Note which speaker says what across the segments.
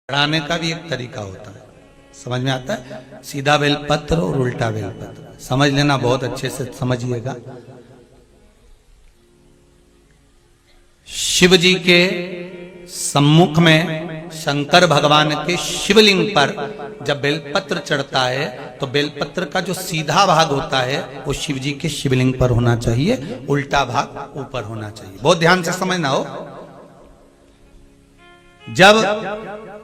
Speaker 1: चढ़ाने का भी एक तरीका होता है, समझ में आता है? सीधा बेलपत्र और उल्टा बेलपत्र समझ लेना, बहुत अच्छे से समझिएगा। शिव जी के सम्मुख में शंकर भगवान के शिवलिंग पर जब बेलपत्र चढ़ता है तो बेलपत्र का जो सीधा भाग होता है वो शिव जी के शिवलिंग पर होना चाहिए, उल्टा भाग ऊपर होना चाहिए। बहुत ध्यान से समझना हो। जब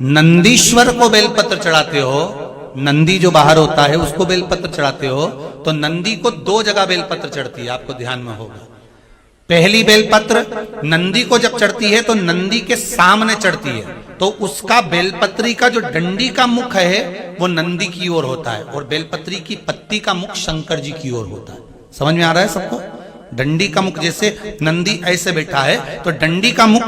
Speaker 1: नंदीश्वर को बेलपत्र चढ़ाते हो, नंदी जो बाहर होता है उसको बेलपत्र चढ़ाते हो, तो नंदी को दो जगह बेलपत्र चढ़ती है, आपको ध्यान में होगा। पहली बेलपत्र नंदी को जब चढ़ती है तो नंदी के सामने चढ़ती है, तो उसका बेलपत्री का जो डंडी का मुख है वो नंदी की ओर होता है और बेलपत्री की पत्ती का मुख शंकर जी की ओर होता है। समझ में आ रहा है सबको? डंडी का मुख, जैसे नंदी ऐसे बैठा है तो डंडी का मुख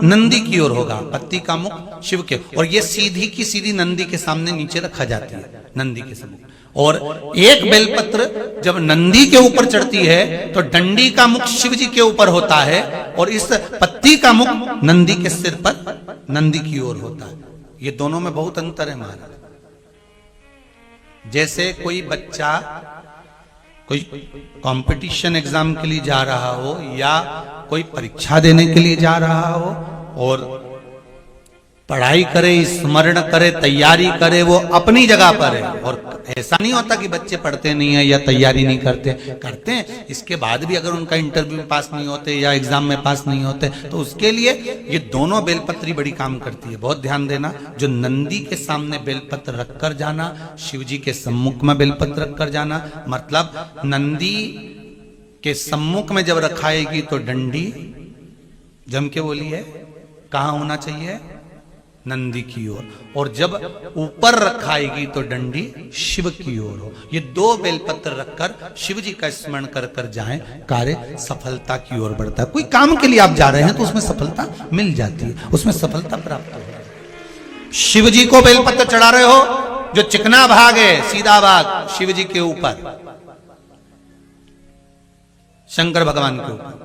Speaker 1: नंदी की ओर होगा, पत्ती का मुख शिव के, और ये सीधी की सीधी नंदी के सामने नीचे रखा जाती है, नंदी के सम्मुख। और एक बेलपत्र जब नंदी के ऊपर चढ़ती है तो डंडी का मुख शिव जी के ऊपर होता है और इस पत्ती का मुख नंदी के सिर पर नंदी की ओर होता है। ये दोनों में बहुत अंतर है महाराज। जैसे कोई बच्चा कोई कंपटीशन एग्जाम के लिए जा रहा हो या कोई परीक्षा देने के लिए जा रहा हो और पढ़ाई करे, स्मरण करे, तैयारी करे, वो अपनी जगह पर है। और ऐसा नहीं होता कि बच्चे पढ़ते नहीं है या तैयारी नहीं करते हैं। इसके बाद भी अगर उनका इंटरव्यू में पास नहीं होते या एग्जाम में पास नहीं होते तो उसके लिए ये दोनों बेलपत्री बड़ी काम करती है। बहुत ध्यान देना, जो नंदी के सामने बेलपत्र रखकर जाना, शिव जी के सम्मुख में बेलपत्र रखकर जाना, मतलब नंदी के सम्मुख में जब रखाएगी तो डंडी जम के बोली है कहां होना चाहिए? नंदी की ओर। और जब ऊपर रखाएगी तो डंडी शिव की ओर हो। ये दो बेलपत्र रखकर शिव जी का स्मरण कर कर जाएं, कार्य सफलता की ओर बढ़ता है। कोई काम के लिए आप जा रहे हैं तो उसमें सफलता मिल जाती है, उसमें सफलता प्राप्त हो। शिव जी को बेलपत्र चढ़ा रहे हो, जो चिकना भाग है, सीधा भाग शिव जी के ऊपर, शंकर भगवान के ऊपर।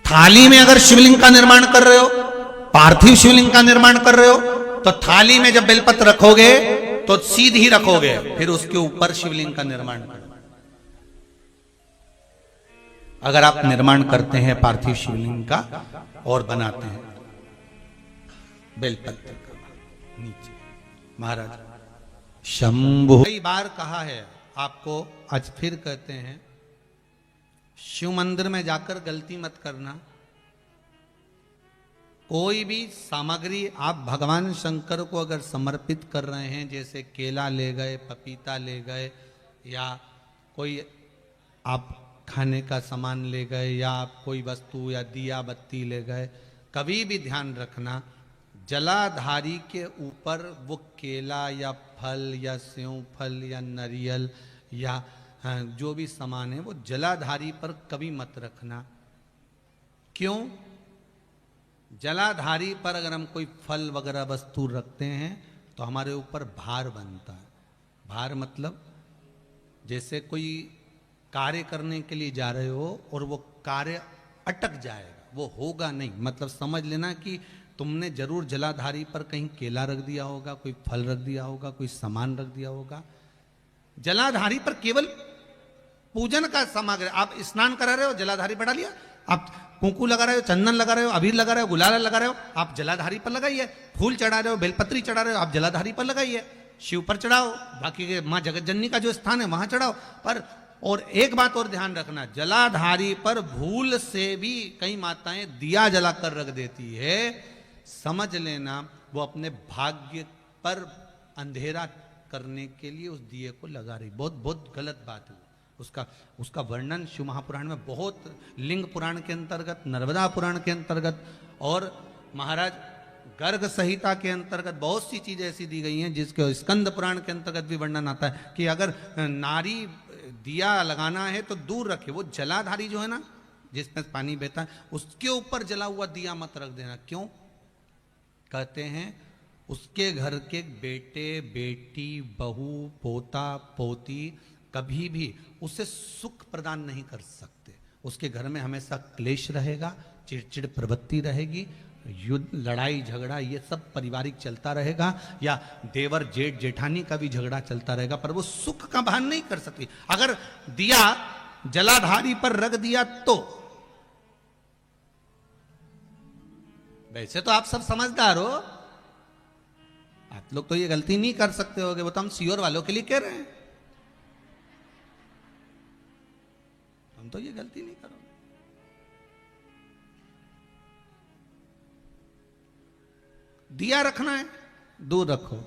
Speaker 1: थाली में अगर शिवलिंग का निर्माण कर रहे हो, पार्थिव शिवलिंग का निर्माण कर रहे हो, तो थाली में जब बेलपत्र रखोगे तो सीधी रखोगे, फिर उसके ऊपर शिवलिंग का निर्माण करो। अगर आप निर्माण करते हैं पार्थिव शिवलिंग का और बनाते हैं बेलपत्र का नीचे, महाराज शंभु कई बार कहा है आपको, आज फिर कहते हैं, शिव मंदिर में जाकर गलती मत करना। कोई भी सामग्री आप भगवान शंकर को अगर समर्पित कर रहे हैं, जैसे केला ले गए, पपीता ले गए, या कोई आप खाने का सामान ले गए, या आप कोई वस्तु या दिया बत्ती ले गए, कभी भी ध्यान रखना जलाधारी के ऊपर वो केला या फल या सेव फल या नारियल या जो भी सामान है वो जलाधारी पर कभी मत रखना। क्यों? जलाधारी पर अगर हम कोई फल वगैरह वस्तु रखते हैं तो हमारे ऊपर भार बनता है। भार मतलब जैसे कोई कार्य करने के लिए जा रहे हो और वो कार्य अटक जाएगा, वो होगा नहीं। मतलब समझ लेना कि तुमने जरूर जलाधारी पर कहीं केला रख दिया होगा, कोई फल रख दिया होगा, कोई सामान रख दिया होगा। जलाधारी पर केवल पूजन का सामग्री, आप स्नान करा रहे हो, जलाधारी पर डालिए, आप कुंकू लगा रहे हो, चंदन लगा रहे हो, अबीर लगा रहे हो, गुलाल लगा रहे हो, आप जलाधारी पर लगाइए। फूल चढ़ा रहे हो, बेलपत्री चढ़ा रहे हो, आप जलाधारी पर लगाइए। शिव पर चढ़ाओ, बाकी के माँ जगतजननी का जो स्थान है वहां चढ़ाओ। पर और एक बात और ध्यान रखना, जलाधारी पर भूल से भी कई माताएं दिया जलाकर रख देती है, समझ लेना वो अपने भाग्य पर अंधेरा करने के लिए उस दिए को लगा रही। बहुत बहुत गलत बात है। उसका वर्णन शिव महापुराण में बहुत, लिंग पुराण के अंतर्गत, नर्मदा पुराण के अंतर्गत और महाराज गर्ग संहिता के अंतर्गत बहुत सी चीजें ऐसी दी गई हैं, जिसके स्कंद पुराण के अंतर्गत भी वर्णन आता है कि अगर नारी दिया लगाना है तो दूर रखे। वो जलाधारी जो है ना, जिसमें पानी बहता है, उसके ऊपर जला हुआ दिया मत रख देना। क्यों? कहते हैं उसके घर के बेटे बेटी, बहू, पोता पोती कभी भी उसे सुख प्रदान नहीं कर सकते। उसके घर में हमेशा क्लेश रहेगा, चिड़चिड़ प्रवृत्ति रहेगी, युद्ध लड़ाई झगड़ा ये सब पारिवारिक चलता रहेगा, या देवर जेठ जेठानी का भी झगड़ा चलता रहेगा, पर वो सुख का भान नहीं कर सकती। अगर दिया जलाधारी पर रख दिया तो, वैसे तो आप सब समझदार हो, आप लोग तो ये गलती नहीं कर सकते होगे, वो तो हम सियोर वालों के लिए कह रहे हैं, हम तो ये गलती नहीं करोगे। दिया रखना है दूर रखो,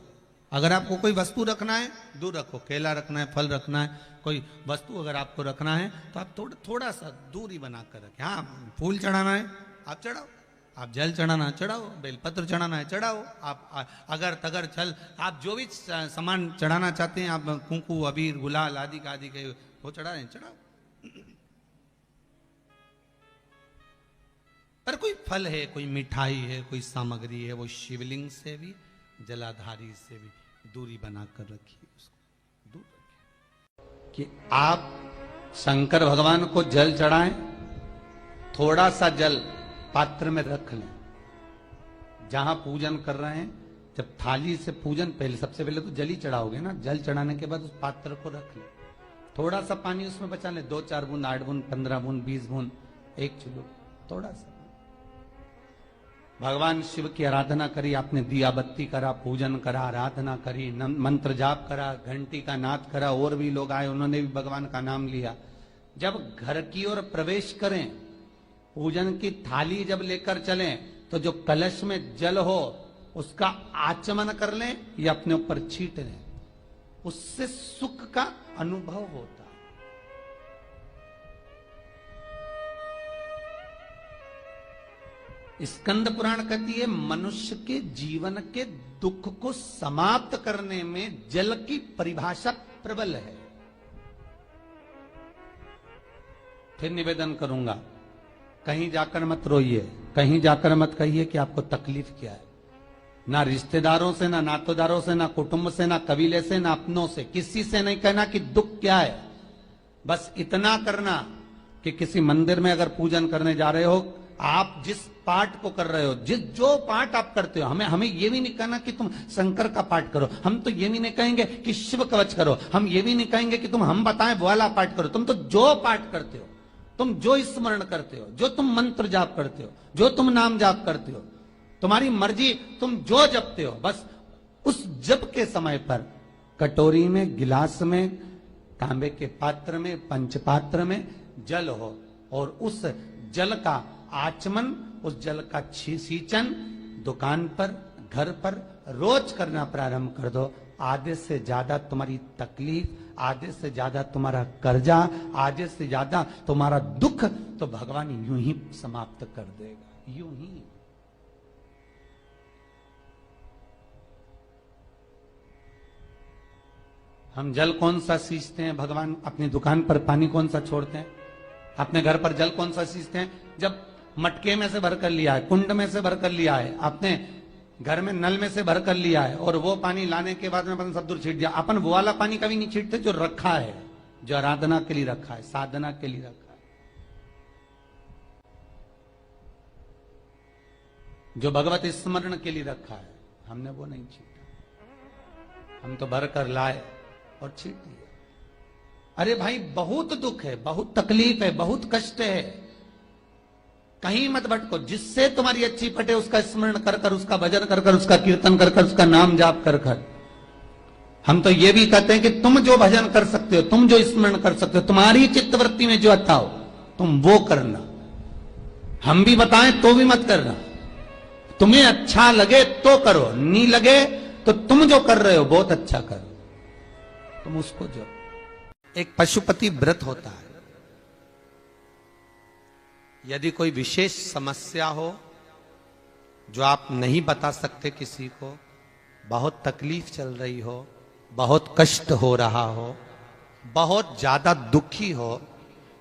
Speaker 1: अगर आपको कोई वस्तु रखना है दूर रखो, केला रखना है, फल रखना है, कोई वस्तु अगर आपको रखना है तो आप थोड़ा सा दूरी बनाकर रखें। हाँ, फूल चढ़ाना है आप चढ़ाओ, आप जल चढ़ाना है चढ़ाओ, बेलपत्र चढ़ाना है चढ़ाओ, आप अगर तगर छल आप जो भी सामान चढ़ाना चाहते हैं, आप कुंकू अबीर गुलाल आदि के वो चढ़ा रहे हैं चढ़ाओ। पर कोई फल है, कोई मिठाई है, कोई सामग्री है, वो शिवलिंग से भी जलाधारी से भी दूरी बनाकर रखिए, उसको दूर रखिए। कि आप शंकर भगवान को जल चढ़ाएं, थोड़ा सा जल पात्र में रख लें, जहां पूजन कर रहे हैं, जब थाली से पूजन पहले सबसे पहले तो जल ही चढ़ाओगे ना, जल चढ़ाने के बाद उस पात्र को रख लें, थोड़ा सा पानी उसमें बचा लें, 2-4 बूंद, 8 बूंद, 15 बूंद, 20 बूंद, 1 चुल्लू, थोड़ा सा भगवान शिव की आराधना करी, आपने दिया बत्ती करा, पूजन करा, आराधना करी, मंत्र जाप करा, घंटी का नाद करा, और भी लोग आए उन्होंने भी भगवान का नाम लिया। जब घर की ओर प्रवेश करें, पूजन की थाली जब लेकर चलें, तो जो कलश में जल हो उसका आचमन कर लें या अपने ऊपर छीट लें, उससे सुख का अनुभव होता। स्कंद पुराण कहती है मनुष्य के जीवन के दुख को समाप्त करने में जल की परिभाषा प्रबल है। फिर निवेदन करूंगा, कहीं जाकर मत रोइए, कहीं जाकर मत कहिए कि आपको तकलीफ क्या है, ना रिश्तेदारों से, ना नातेदारों से, ना कुटुंब से, ना कबीले से, ना अपनों से, किसी से नहीं कहना कि दुख क्या है। बस इतना करना कि किसी मंदिर में अगर पूजन करने जा रहे हो, आप जिस पाठ को कर रहे हो, जो पाठ आप करते हो, हमें ये भी नहीं कहना कि तुम शंकर का पाठ करो, हम तो ये भी नहीं कहेंगे कि शिव कवच करो, हम ये भी नहीं कहेंगे कि तुम हम बताएं वो वाला पाठ करो। तुम तो जो पाठ करते हो, तुम जो स्मरण करते हो, जो तुम मंत्र जाप करते हो, जो तुम नाम जाप करते हो, तुम्हारी मर्जी, तुम जो जपते हो, बस उस जप के समय पर कटोरी में, गिलास में, तांबे के पात्र में, पंचपात्र में जल हो, और उस जल का आचमन, उस जल का सींचन दुकान पर, घर पर रोज करना प्रारंभ कर दो। आधे से ज्यादा तुम्हारी तकलीफ, आधे से ज्यादा तुम्हारा कर्जा, आधे से ज्यादा तुम्हारा दुख तो भगवान यूं ही समाप्त कर देगा, यूं ही। हम जल कौन सा सींचते हैं भगवान, अपनी दुकान पर पानी कौन सा छोड़ते हैं, अपने घर पर जल कौन सा सींचते हैं, जब मटके में से भरकर लिया है, कुंड में से भरकर लिया है, अपने घर में नल में से भरकर लिया है, और वो पानी लाने के बाद में अपन सब दूर छीट दिया। अपन वो वाला पानी कभी नहीं छीटते जो रखा है, जो आराधना के लिए रखा है, साधना के लिए रखा है, जो भगवत स्मरण के लिए रखा है, हमने वो नहीं छीटा, हम तो भरकर लाए और छीट दिए। अरे भाई, बहुत दुख है, बहुत तकलीफ है, बहुत कष्ट है, कहीं मत भटको, जिससे तुम्हारी अच्छी पटे उसका स्मरण कर कर, उसका भजन कर कर, उसका कीर्तन कर कर, उसका नाम जाप कर कर। हम तो ये भी कहते हैं कि तुम जो भजन कर सकते हो, तुम जो स्मरण कर सकते हो, तुम्हारी चित्तवृत्ति में जो अच्छा हो तुम वो करना, हम भी बताएं तो भी मत करना, तुम्हें अच्छा लगे तो करो, नहीं लगे तो तुम जो कर रहे हो बहुत अच्छा करो, तुम उसको जो। एक पशुपति व्रत होता है, यदि कोई विशेष समस्या हो जो आप नहीं बता सकते किसी को, बहुत तकलीफ चल रही हो, बहुत कष्ट हो रहा हो, बहुत ज्यादा दुखी हो,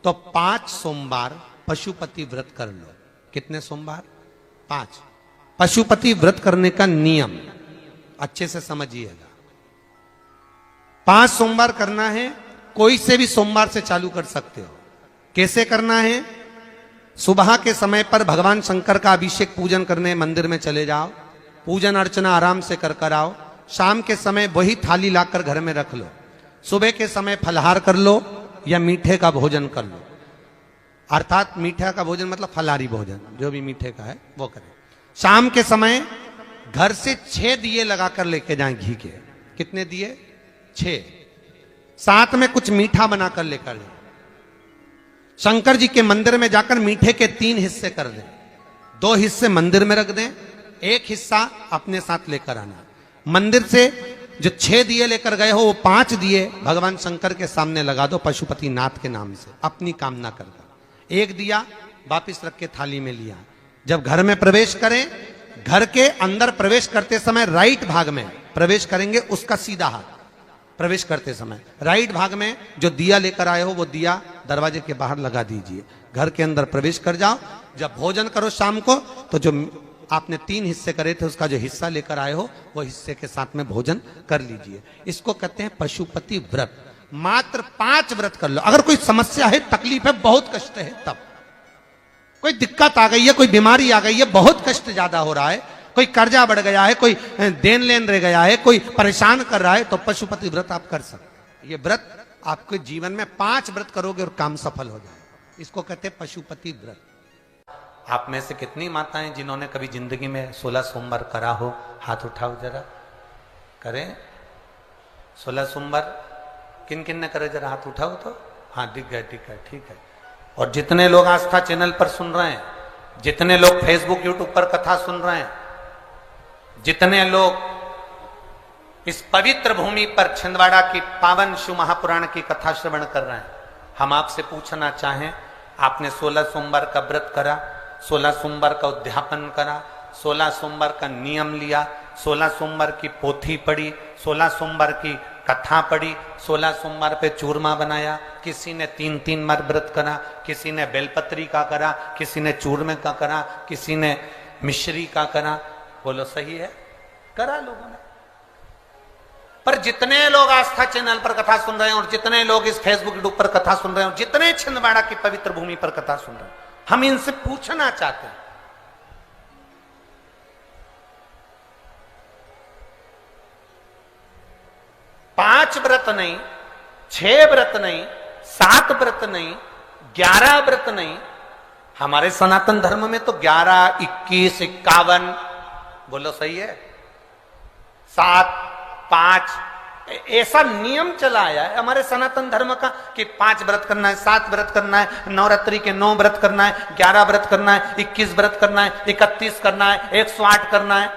Speaker 1: तो 5 सोमवार पशुपति व्रत कर लो। कितने सोमवार? 5। पशुपति व्रत करने का नियम अच्छे से समझिएगा। 5 सोमवार करना है, कोई से भी सोमवार से चालू कर सकते हो, कैसे करना है? सुबह के समय पर भगवान शंकर का अभिषेक पूजन करने मंदिर में चले जाओ, पूजन अर्चना आराम से कर कर आओ। शाम के समय वही थाली लाकर घर में रख लो। सुबह के समय फलहार कर लो या मीठे का भोजन कर लो, अर्थात मीठा का भोजन मतलब फलाहारी भोजन, जो भी मीठे का है वो करें। शाम के समय घर से 6 दिए लगाकर लेके जाएं घी के। कितने दिए? 6। साथ में कुछ मीठा बनाकर लेकर जाएं। शंकर जी के मंदिर में जाकर मीठे के 3 हिस्से कर दें। 2 हिस्से मंदिर में रख दें, 1 हिस्सा अपने साथ लेकर आना। मंदिर से जो 6 दिए लेकर गए हो वो 5 दिए भगवान शंकर के सामने लगा दो पशुपति नाथ के नाम से, अपनी कामना कर। 1 दिया वापिस रख के थाली में लिया। जब घर में प्रवेश करें, घर के अंदर प्रवेश करते समय राइट भाग में प्रवेश करेंगे, उसका सीधा हाथ प्रवेश करते समय राइट भाग में जो दिया लेकर आए हो वो दिया दरवाजे के बाहर लगा दीजिए। घर के अंदर प्रवेश कर जाओ। जब भोजन करो शाम को तो जो आपने 3 हिस्से करे थे उसका जो हिस्सा लेकर आए हो वो हिस्से के साथ में भोजन कर लीजिए। इसको कहते हैं पशुपति व्रत। मात्र 5 व्रत कर लो। अगर कोई समस्या है, तकलीफ है, बहुत कष्ट है, तब कोई दिक्कत आ गई है, कोई बीमारी आ गई है, बहुत कष्ट ज्यादा हो रहा है, कोई कर्जा बढ़ गया है, कोई देन लेन रह गया है, कोई परेशान कर रहा है, तो पशुपति व्रत आप कर सकते। ये व्रत आपके जीवन में 5 व्रत करोगे और काम सफल हो जाए। इसको कहते हैं पशुपति व्रत। आप में से कितनी माताएं जिन्होंने कभी जिंदगी में 16 सोमवार करा हो? हाथ उठाओ जरा। करें 16 सोमवार? किन किन ने करे जरा हाथ उठाओ तो। हाँ दिख गए, ठीक है, ठीक है। और जितने लोग आस्था चैनल पर सुन रहे हैं, जितने लोग फेसबुक यूट्यूब पर कथा सुन रहे हैं, जितने लोग इस पवित्र भूमि पर छिंदवाड़ा की पावन शिव महापुराण की कथा श्रवण कर रहे हैं, हम आपसे पूछना चाहें, आपने 16 सोमवार का व्रत करा, 16 सोमवार का उद्यापन करा, 16 सोमवार का नियम लिया, 16 सोमवार की पोथी पढ़ी, 16 सोमवार की कथा पढ़ी, 16 सोमवार पे चूरमा बनाया, किसी ने 3-3 बार व्रत करा, किसी ने बेलपत्री का करा, किसी ने चूरमे का करा, किसी ने मिश्री का करा। बोलो सही है? करा लोगों ने। पर जितने लोग आस्था चैनल पर कथा सुन रहे हैं और जितने लोग इस फेसबुक यूट्यूब पर कथा सुन रहे हैं और जितने छिंदवाड़ा की पवित्र भूमि पर कथा सुन रहे हैं, हम इनसे पूछना चाहते हैं, 5 व्रत नहीं, 6 व्रत नहीं, 7 व्रत नहीं, 11 व्रत नहीं। हमारे सनातन धर्म में तो 11, 21, 51, बोलो सही है, 7, 5 ऐसा नियम चला आया है हमारे सनातन धर्म का कि 5 व्रत करना है, 7 व्रत करना है, नवरात्रि के 9 व्रत करना है, 11 व्रत करना है, 21 व्रत करना है, 31 करना है, 108 करना है,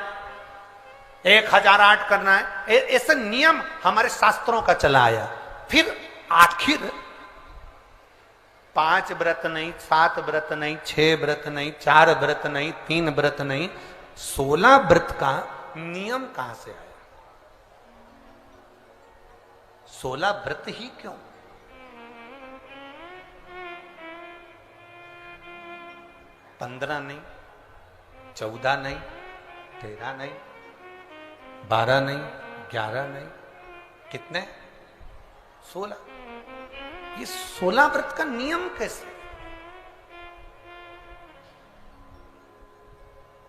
Speaker 1: 1008 करना है। ऐसा नियम हमारे शास्त्रों का चला आया। फिर आखिर 5 व्रत नहीं, 7 व्रत नहीं, 6 व्रत नहीं, 4 व्रत नहीं, 3 व्रत नहीं, 16 व्रत का नियम कहां से आया? 16 व्रत ही क्यों? पंद्रह नहीं, 14 नहीं, 13 नहीं, 12 नहीं, 11 नहीं, कितने? 16। ये 16 व्रत का नियम कैसे?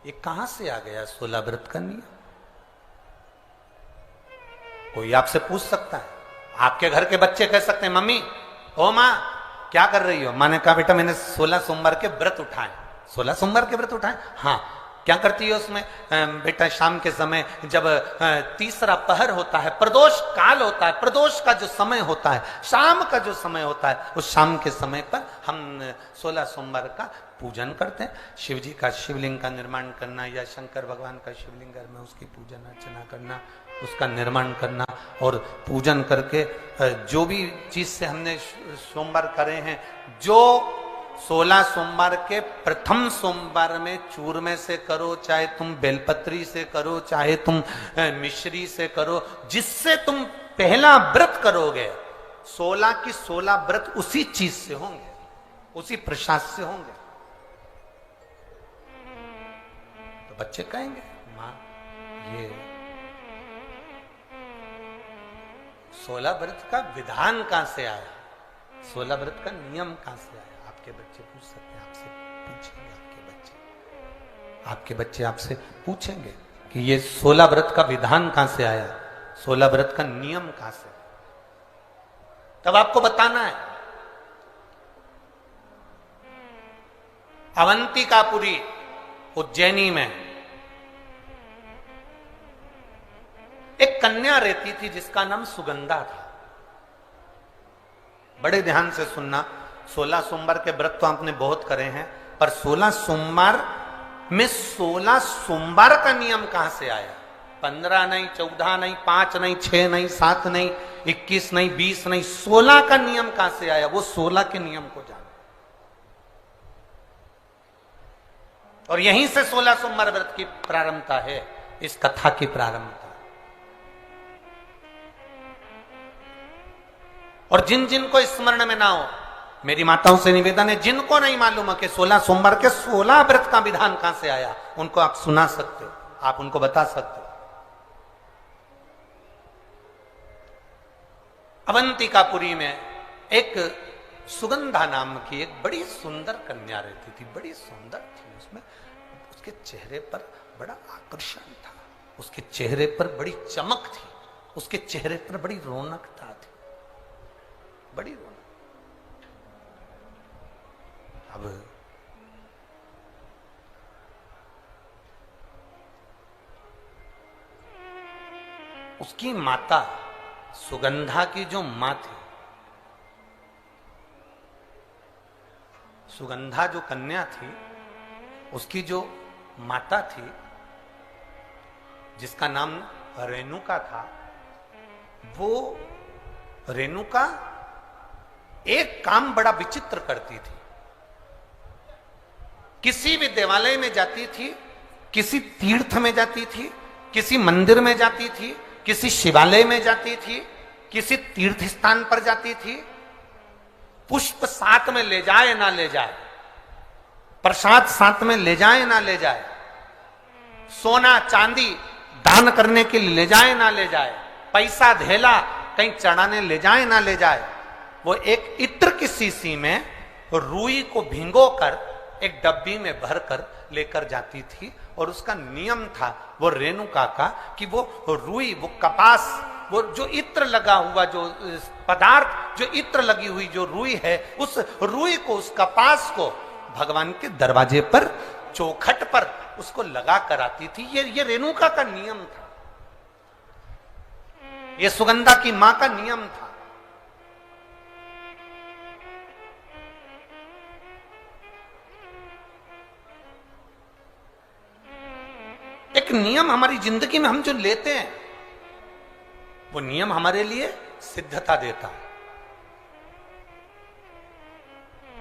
Speaker 1: ये कहां से आ गया 16 व्रत का नियम? कोई आपसे पूछ सकता है, आपके घर के बच्चे कह सकते हैं, मम्मी ओ मां क्या कर रही हो? मां ने कहा बेटा मैंने 16 सोमवार के व्रत उठाए। 16 सोमवार के व्रत उठाए? हाँ। क्या करती है उसमें? बेटा शाम के समय जब तीसरा पहर होता है, प्रदोष काल होता है, प्रदोष का जो समय होता है, शाम का जो समय होता है, उस शाम के समय पर हम 16 सोमवार का पूजन करते हैं। शिव जी का शिवलिंग का निर्माण करना या शंकर भगवान का शिवलिंग घर में उसकी पूजन अर्चना करना, उसका निर्माण करना और पूजन करके जो भी चीज से हमने सोमवार करे हैं, जो 16 सोमवार के प्रथम सोमवार में चूरमे से करो, चाहे तुम बेलपत्री से करो, चाहे तुम मिश्री से करो, जिससे तुम पहला व्रत करोगे, 16 की 16 व्रत उसी चीज से होंगे, उसी प्रसाद से होंगे। तो बच्चे कहेंगे मां ये 16 व्रत का विधान कहां से आया? 16 व्रत का नियम कहां से आया? आपके बच्चे पूछ सकते हैं, आपसे पूछेंगे, आपके बच्चे आपसे पूछेंगे कि ये 16 व्रत का विधान कहां से आया, 16 व्रत का नियम कहां से, तब आपको बताना है। अवंतिकापुरी उज्जैनी में एक कन्या रहती थी जिसका नाम सुगंधा था। बड़े ध्यान से सुनना, 16 सोमवार के व्रत तो आपने बहुत करे हैं, पर 16 सोमवार में 16 सोमवार का नियम कहां से आया? 15 नहीं, 14 नहीं, 5 नहीं, 6 नहीं, 7 नहीं, 21 नहीं, 20 नहीं, 16 का नियम कहां से आया? वो 16 के नियम को जाना। और यहीं से 16 सोमवार व्रत की प्रारंभता है, इस कथा की प्रारंभता। और जिन जिन को स्मरण में ना हो, मेरी माताओं से निवेदन है, जिनको नहीं मालूम है कि 16 सोमवार के 16 व्रत का विधान कहां से आया, उनको आप सुना सकते हो, आप उनको बता सकते हो। अवंतिकापुरी में एक सुगंधा नाम की एक बड़ी सुंदर कन्या रहती थी, बड़ी सुंदर थी। उसमें उसके चेहरे पर बड़ा आकर्षण था, उसके चेहरे पर बड़ी चमक थी, उसके चेहरे पर बड़ी रौनकता थी, बड़ी रौनक। अब उसकी माता, सुगंधा की जो मां थी, सुगंधा जो कन्या थी, उसकी जो माता थी जिसका नाम रेणुका था, वो रेणुका एक काम बड़ा विचित्र करती थी। किसी भी देवालय में जाती थी, किसी तीर्थ में जाती थी, किसी मंदिर में जाती थी, किसी शिवालय में जाती थी, किसी तीर्थ स्थान पर जाती थी, पुष्प साथ में ले जाए ना ले जाए, प्रसाद साथ में ले जाए ना ले जाए, सोना चांदी दान करने के लिए ले जाए ना ले जाए, पैसा धेला कहीं चढ़ाने ले जाए ना ले जाए, वो एक इत्र की शीशी में रुई को भिंगोकर एक डब्बी में भरकर लेकर जाती थी। और उसका नियम था वो रेणुका का कि वो रुई, वो कपास, वो जो इत्र लगा हुआ, जो पदार्थ, जो इत्र लगी हुई जो रुई है, उस रुई को, उस कपास को भगवान के दरवाजे पर, चौखट पर उसको लगा कर आती थी। ये रेणुका का नियम था, ये सुगंधा की मां का नियम था। एक नियम हमारी जिंदगी में हम जो लेते हैं, वो नियम हमारे लिए सिद्धता देता है।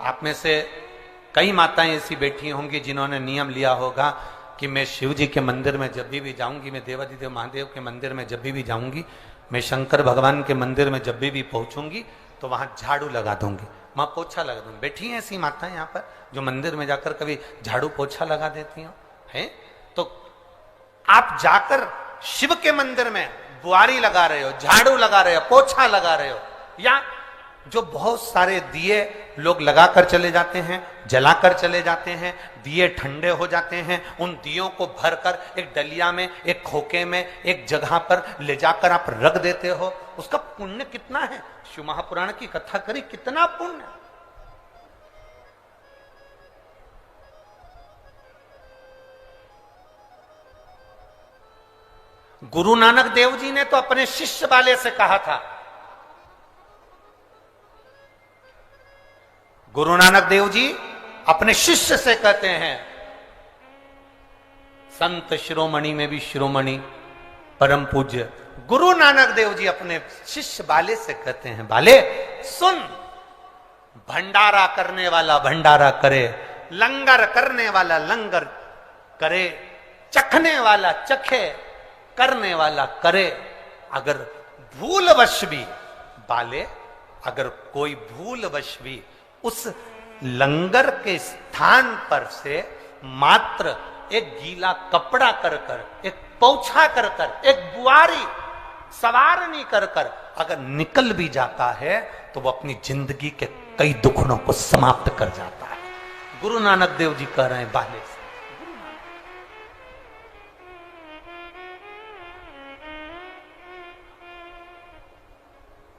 Speaker 1: आप में से कई माताएं ऐसी बैठी होंगी जिन्होंने नियम लिया होगा कि मैं शिव जी के मंदिर में जब भी जाऊंगी, मैं देवादिदेव महादेव के मंदिर में जब भी जाऊंगी, मैं शंकर भगवान के मंदिर में जब भी पहुंचूंगी तो वहां झाड़ू लगा दूंगी, वहां पोछा लगा दूंगी। बैठी हैं ऐसी माताएं यहाँ पर जो मंदिर में जाकर कभी झाड़ू पोछा लगा देती हो हैं? तो आप जाकर शिव के मंदिर में बुआरी लगा रहे हो, झाड़ू लगा रहे हो, पोछा लगा रहे हो, या जो बहुत सारे दिए लोग लगाकर चले जाते हैं, जलाकर चले जाते हैं, दिए ठंडे हो जाते हैं, उन दियों को भरकर एक डलिया में, एक खोखे में, एक जगह पर ले जाकर आप रख देते हो, उसका पुण्य कितना है? शिव महापुराण की कथा करी, कितना पुण्य। गुरु नानक देव जी ने तो अपने शिष्य वाले से कहा था, गुरु नानक देव जी अपने शिष्य से कहते हैं, संत शिरोमणि में भी शिरोमणि परम पूज्य गुरु नानक देव जी अपने शिष्य बाले से कहते हैं, बाले सुन, भंडारा करने वाला भंडारा करे, लंगर करने वाला लंगर करे, चखने वाला चखे, करने वाला करे। अगर भूलवश भी बाले, अगर कोई भूलवश भी उस लंगर के स्थान पर से मात्र एक गीला कपड़ा कर कर, एक पोछा कर कर, एक बुआरी सवारनी कर कर अगर निकल भी जाता है तो वो अपनी जिंदगी के कई दुखड़ों को समाप्त कर जाता है। गुरु नानक देव जी कह रहे हैं बाले से।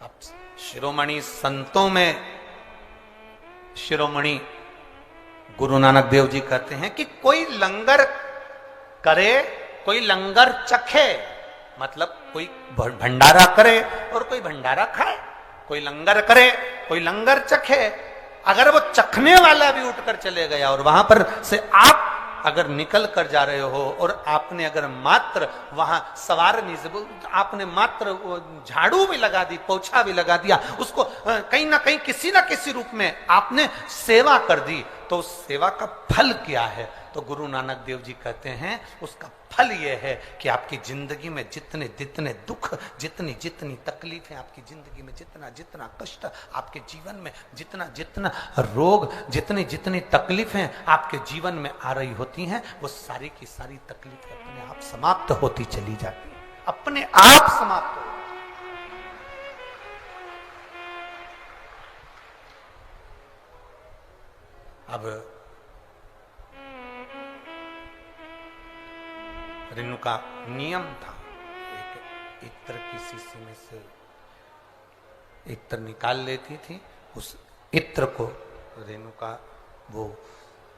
Speaker 1: अब शिरोमणि संतों में शिरोमणि गुरु नानक देव जी कहते हैं कि कोई लंगर करे, कोई लंगर चखे, मतलब कोई भंडारा करे और कोई भंडारा खाए। कोई लंगर करे, कोई लंगर चखे। अगर वो चखने वाला भी उठकर चले गया और वहां पर से आप अगर निकल कर जा रहे हो और आपने अगर मात्र वहां सवारनी से आपने मात्र झाड़ू भी लगा दी, पोछा भी लगा दिया, उसको कहीं ना कहीं किसी ना किसी रूप में आपने सेवा कर दी, तो उस सेवा का फल क्या है? तो गुरु नानक देव जी कहते हैं उसका फल यह है कि आपकी जिंदगी में जितने जितने दुख, जितनी जितनी तकलीफें आपकी जिंदगी में, जितना जितना कष्ट आपके जीवन में, जितना जितना रोग, जितनी जितनी तकलीफें आपके जीवन में आ रही होती हैं, वो सारी की सारी तकलीफें अपने आप समाप्त होती चली जाती है, अपने आप समाप्त हो। अब रेणु का नियम था, एक इत्र की शीशी में से इत्र निकाल लेती थी, उस इत्र को रेणु का वो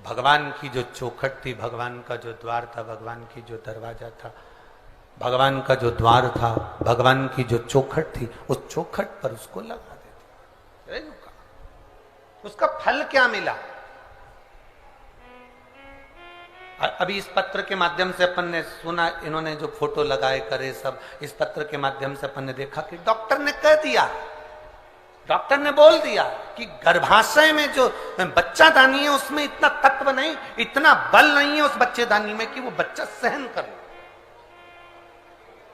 Speaker 1: भगवान की जो चौखट थी, भगवान का जो द्वार था, भगवान की जो दरवाजा था, भगवान का जो द्वार था, भगवान की जो चौखट थी, उस चौखट पर उसको लगा देती रेणु का। उसका फल क्या मिला? अभी इस पत्र के माध्यम से अपन ने सुना, इन्होंने जो फोटो लगाए करे सब, इस पत्र के माध्यम से अपन ने देखा कि डॉक्टर ने कह दिया, डॉक्टर ने बोल दिया कि गर्भाशय में जो बच्चादानी है उसमें इतना तत्व नहीं, इतना बल नहीं है उस बच्चेदानी में कि वो बच्चा सहन कर ले।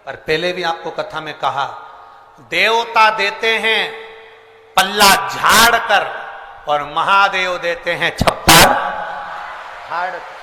Speaker 1: पर पहले भी आपको कथा में कहा, देवता देते हैं पल्ला झाड़ कर और महादेव देते हैं छप्पर फाड़ कर।